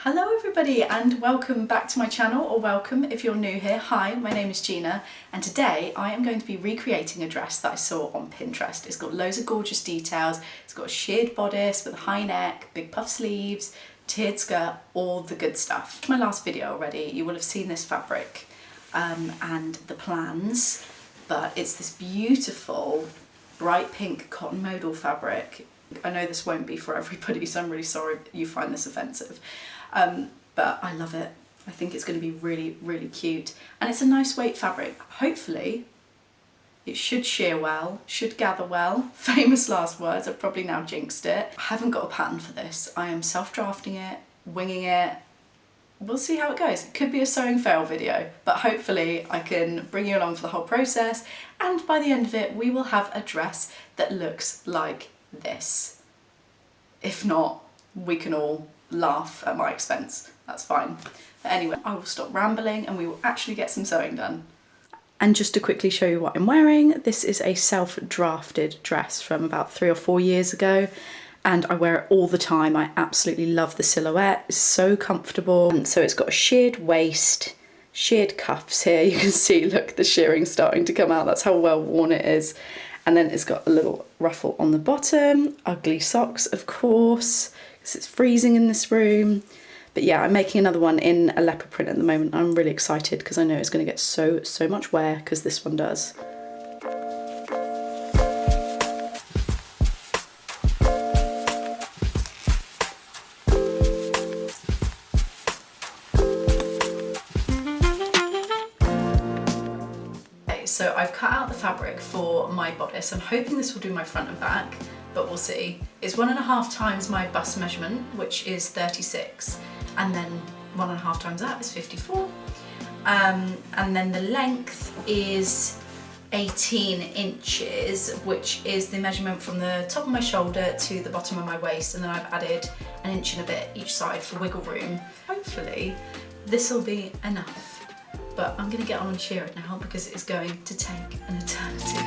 Hello everybody and welcome back to my channel, or welcome if you're new here. Hi, my name is Gina and today I am going to be recreating a dress that I saw on Pinterest. It's got loads of gorgeous details. It's got a sheared bodice with a high neck, big puff sleeves, tiered skirt, all the good stuff. My last video already, you will have seen this fabric and the plans, but it's this beautiful bright pink cotton modal fabric. I know this won't be for everybody, so I'm really sorry you find this offensive. But I love it. I think it's going to be really, really cute. And it's a nice weight fabric. Hopefully, it should shear well, should gather well. Famous last words, I've probably now jinxed it. I haven't got a pattern for this. I am self-drafting it, winging it. We'll see how it goes. It could be a sewing fail video, but hopefully I can bring you along for the whole process. And by the end of it, we will have a dress that looks like this. If not, we can all laugh at my expense. That's fine. But anyway, I will stop rambling and we will actually get some sewing done. And just to quickly show you what I'm wearing, this is a self-drafted dress from about 3 or 4 years ago, and I wear it all the time. I absolutely love the silhouette. It's so comfortable. And so it's got a sheared waist, sheared cuffs here. You can see, look, the shearing starting to come out. That's how well worn it is. And then it's got a little ruffle on the bottom, ugly socks, of course, because it's freezing in this room. But yeah, I'm making another one in a leopard print at the moment. I'm really excited because I know it's going to get so much wear, because this one does. So I've cut out the fabric for my bodice. I'm hoping this will do my front and back, but we'll see. It's 1.5 times my bust measurement, which is 36, and then 1.5 times that is 54. And then the length is 18 inches, which is the measurement from the top of my shoulder to the bottom of my waist, and then I've added 1 inch and a bit each side for wiggle room. Hopefully this will be enough. But I'm going to get on and shear it now because it is going to take an eternity.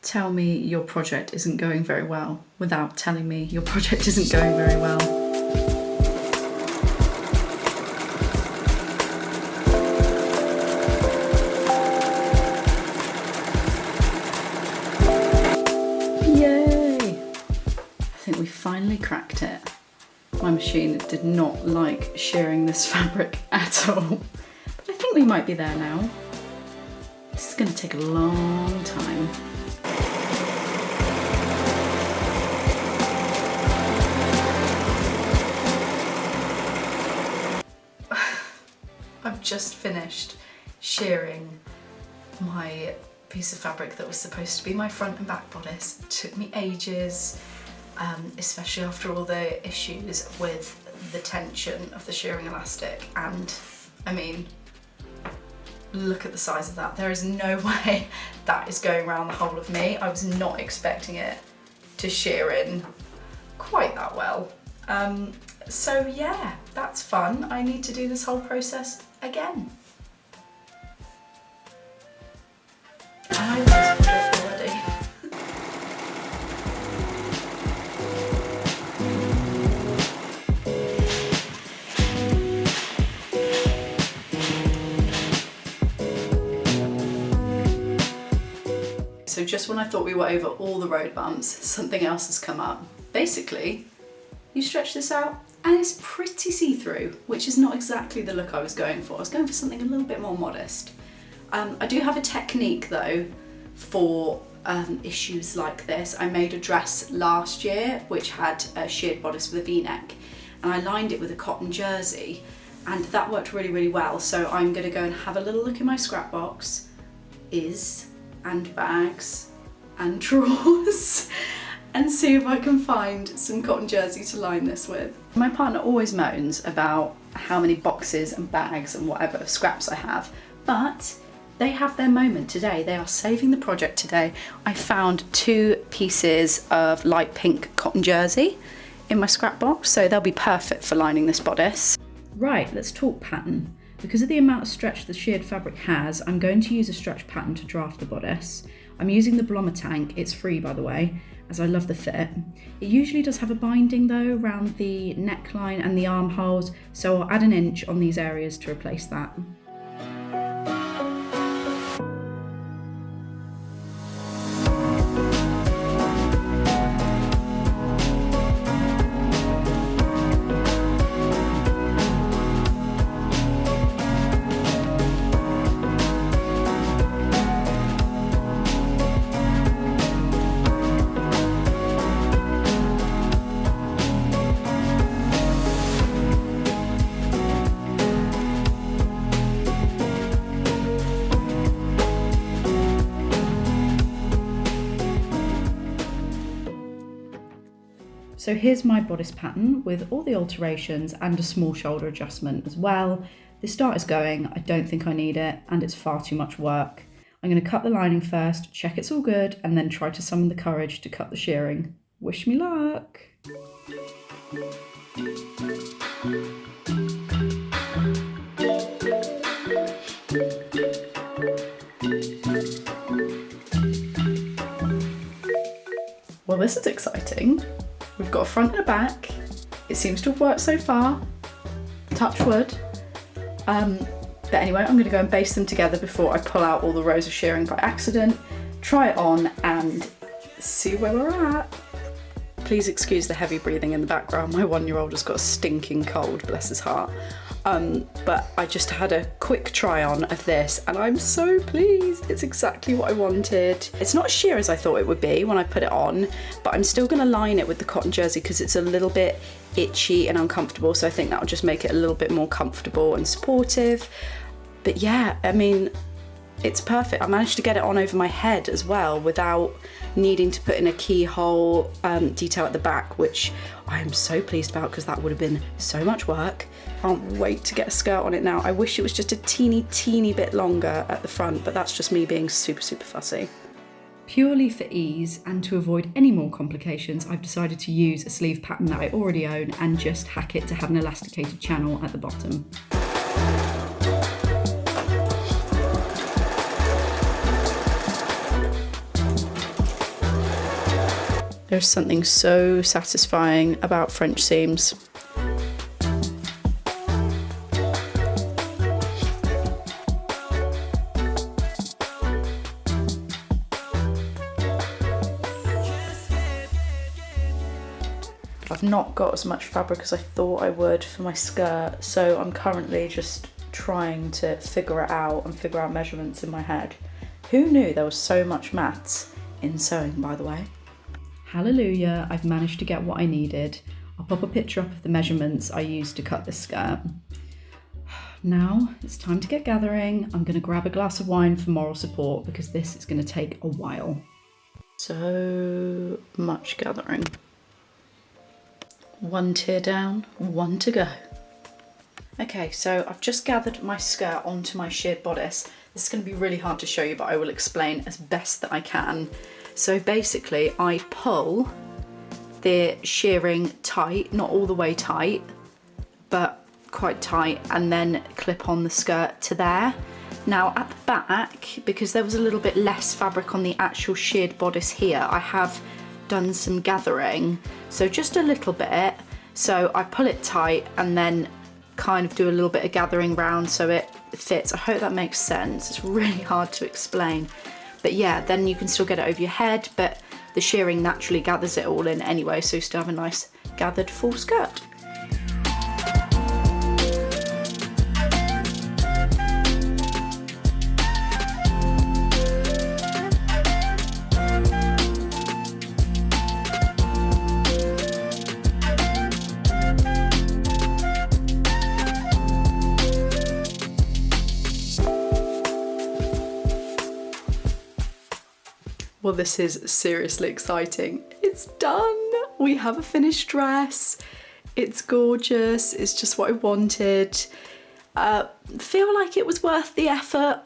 Tell me your project isn't going very well without telling me your project isn't going very well. We finally cracked it. My machine did not like shearing this fabric at all, but I think we might be there now. This is going to take a long time. I've just finished shearing my piece of fabric that was supposed to be my front and back bodice. It took me ages. Especially after all the issues with the tension of the shearing elastic, and I mean, look at the size of that. There is no way that is going around the whole of me. I was not expecting it to shear in quite that well. So yeah, that's fun. I need to do this whole process again. I love this project already. So just when I thought we were over all the road bumps, something else has come up. Basically, you stretch this out and it's pretty see-through, which is not exactly the look I was going for. I was going for something a little bit more modest. I do have a technique though for issues like this. I made a dress last year which had a sheared bodice with a V-neck, and I lined it with a cotton jersey, and that worked really, really well. So I'm going to go and have a little look in my scrap box, and bags and drawers, and see if I can find some cotton jersey to line this with. My partner always moans about how many boxes and bags and whatever scraps I have, but they have their moment today. They are saving the project today. I found 2 pieces of light pink cotton jersey in my scrap box, so they'll be perfect for lining this bodice. Right, let's talk pattern. Because of the amount of stretch the shirred fabric has, I'm going to use a stretch pattern to draft the bodice. I'm using the Blommer tank, it's free by the way, as I love the fit. It usually does have a binding though around the neckline and the armholes, so I'll add an inch on these areas to replace that. So here's my bodice pattern with all the alterations and a small shoulder adjustment as well. The start is going, I don't think I need it, and it's far too much work. I'm going to cut the lining first, check it's all good, and then try to summon the courage to cut the shirring. Wish me luck! Well, this is exciting. We've got a front and a back. It seems to have worked so far. Touch wood. But anyway, I'm going to go and baste them together before I pull out all the rows of shirring by accident, try it on and see where we're at. Please excuse the heavy breathing in the background. My 1-year-old has got a stinking cold, bless his heart. But I just had a quick try on of this and I'm so pleased. It's exactly what I wanted. It's not as sheer as I thought it would be when I put it on, but I'm still gonna line it with the cotton jersey because it's a little bit itchy and uncomfortable. So I think that'll just make it a little bit more comfortable and supportive. But yeah, I mean, it's perfect. I managed to get it on over my head as well without needing to put in a keyhole detail at the back, which I am so pleased about because that would have been so much work. Can't wait to get a skirt on it now. I wish it was just a teeny bit longer at the front, but that's just me being super fussy. Purely for ease and to avoid any more complications, I've decided to use a sleeve pattern that I already own and just hack it to have an elasticated channel at the bottom. There's something so satisfying about French seams. I've not got as much fabric as I thought I would for my skirt, so I'm currently just trying to figure it out and figure out measurements in my head. Who knew there was so much maths in sewing, by the way? Hallelujah, I've managed to get what I needed. I'll pop a picture up of the measurements I used to cut this skirt. Now it's time to get gathering. I'm going to grab a glass of wine for moral support because this is going to take a while. So much gathering. One tier down, one to go. Okay, so I've just gathered my skirt onto my shirred bodice. This is going to be really hard to show you, but I will explain as best that I can. So basically I pull the shirring tight, not all the way tight, but quite tight, and then clip on the skirt to there. Now at the back, because there was a little bit less fabric on the actual shirred bodice here, I have done some gathering, so just a little bit. So I pull it tight and then kind of do a little bit of gathering round so it fits. I hope that makes sense. It's really hard to explain. But yeah, then you can still get it over your head, but the shirring naturally gathers it all in anyway, so you still have a nice gathered full skirt. Well, this is seriously exciting. It's done. We have a finished dress. It's gorgeous. It's just what I wanted. Feel like it was worth the effort,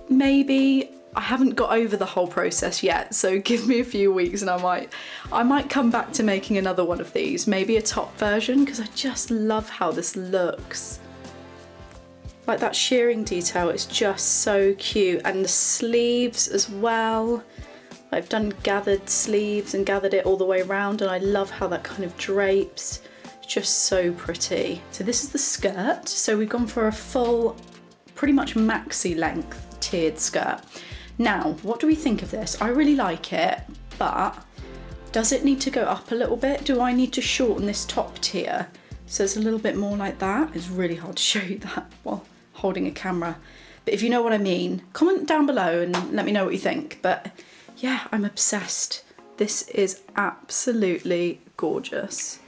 maybe. I haven't got over the whole process yet, so give me a few weeks and I might come back to making another one of these, maybe a top version, because I just love how this looks. Like that shearing detail is just so cute, and the sleeves as well. I've done gathered sleeves and gathered it all the way around, and I love how that kind of drapes. It's just so pretty. So this is the skirt. So we've gone for a full, pretty much maxi length tiered skirt. Now, what do we think of this? I really like it, but does it need to go up a little bit? Do I need to shorten this top tier so it's a little bit more like that? It's really hard to show you that while holding a camera. But if you know what I mean, comment down below and let me know what you think. But yeah, I'm obsessed. This is absolutely gorgeous.